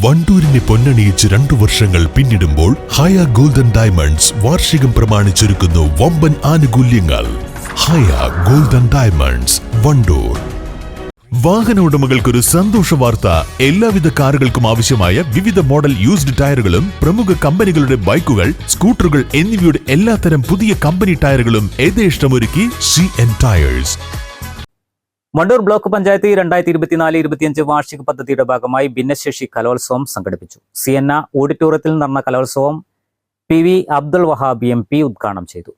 വണ്ടൂരിനെ പൊന്നണിയിച്ച് 2 വർഷങ്ങൾ പിന്നിടുമ്പോൾ ഹയ golden diamonds വാർഷികം പ്രമാണിച്ചൊരുക്കുന്നു വമ്പൻ ആനുകൂല്യങ്ങൾ. ഹയ ഗോൾഡൻ ഡയമണ്ട്സ്, വണ്ടൂർ. വാഹന ഉടമകൾക്കൊരു സന്തോഷ വാർത്ത. എല്ലാവിധ കാറുകൾക്കും ആവശ്യമായ വിവിധ മോഡൽ യൂസ്ഡ് ടയറുകളും പ്രമുഖ കമ്പനികളുടെ ബൈക്കുകൾ, സ്കൂട്ടറുകൾ എന്നിവയുടെ എല്ലാത്തരം പുതിയ കമ്പനി ടയറുകളും യഥേഷ്ടമൊരുക്കി CN tyres. Wandoor block panchayat 2024-25 വാർഷിക പദ്ധതിയുടെ ഭാഗമായി ഭിന്നശേഷി കലോത്സവം സംഘടിപ്പിച്ചു. സിയന്ന ഓഡിറ്റോറിയത്തിൽ നടന്ന കലോത്സവം PV അബ്ദുൾ വഹാബ് MP ഉദ്ഘാടനം ചെയ്തു.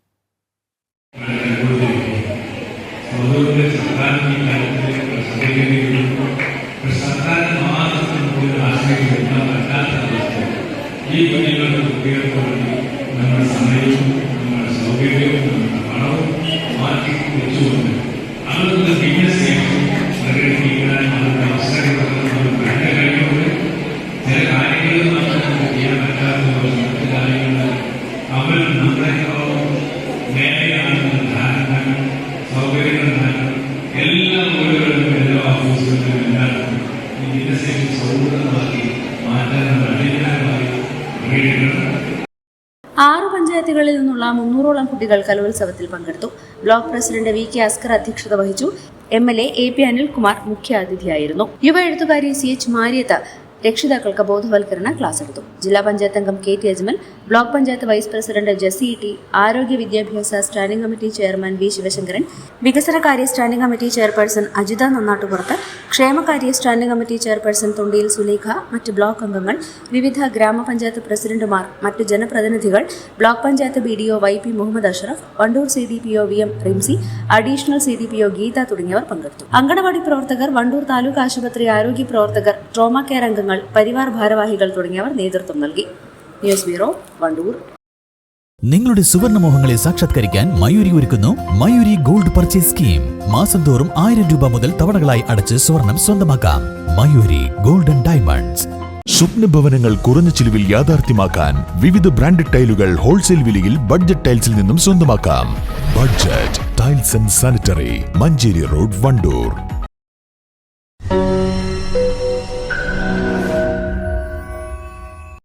ആറ് പഞ്ചായത്തുകളിൽ നിന്നുള്ള 300ഓളം കുട്ടികൾ കലോത്സവത്തിൽ പങ്കെടുത്തു. ബ്ലോക്ക് പ്രസിഡന്റ് VK അസ്കർ അധ്യക്ഷത വഹിച്ചു. MLA AP Anilkumar മുഖ്യാതിഥിയായിരുന്നു. യുവ എഴുത്തുകാരി CH മാരിയത്ത് രക്ഷിതാക്കൾക്ക് ബോധവൽക്കരണ ക്ലാസ് എടുത്തു. ജില്ലാ പഞ്ചായത്ത് അംഗം KT Ajmal, block panchayat vice president Jessy T, ആരോഗ്യ വിദ്യാഭ്യാസ standing committee chairman V Sivasankaran, വികസനകാര്യ standing committee chairperson Ajitha Nannattupurath, ക്ഷേമകാര്യ standing committee chairperson Thondiyil Sulekha, മറ്റ് ബ്ലോക്ക് അംഗങ്ങൾ, വിവിധ ഗ്രാമപഞ്ചായത്ത് പ്രസിഡന്റുമാർ, മറ്റ് ജനപ്രതിനിധികൾ, block panchayat BDO YP Muhammad Ashraf, Wandoor CDPO VM Rimsy, additional CDPO Geetha തുടങ്ങിയവർ പങ്കെടുത്തു. അങ്കണവാടി പ്രവർത്തകർ, വണ്ടൂർ താലൂക്ക് ആശുപത്രി ആരോഗ്യ പ്രവർത്തകർ, ട്രോമ കെയർ അംഗങ്ങൾ, പരിവാർ ഭാരവാഹികൾ തുടങ്ങിയവർ നേതൃത്വം നൽകി. News bureau, Wandoor. നിങ്ങളുടെ സുവർണമോഹങ്ങളെ സാക്ഷാത്കരിക്കാൻ മയൂരി ഒരുക്കുന്നു മയൂരി ഗോൾഡ് പർച്ചേസ് സ്കീം. മാസം തോറും 1000 രൂപ മുതൽ തവണകളായി അടച്ച് സ്വർണം സ്വന്തമാക്കാം. Mayuri golden diamonds. സ്വപ്ന ഭവനങ്ങൾ കുറഞ്ഞ ചിലവിൽ യാഥാർത്ഥ്യമാക്കാൻ വിവിധ ബ്രാൻഡഡ് ടൈലുകൾ ഹോൾസെയിൽ വിലയിൽ ബഡ്ജറ്റ് ടൈൽസിൽ നിന്നും സ്വന്തമാക്കാം. Budget tiles and sanitary, Manjeri road, Wandoor.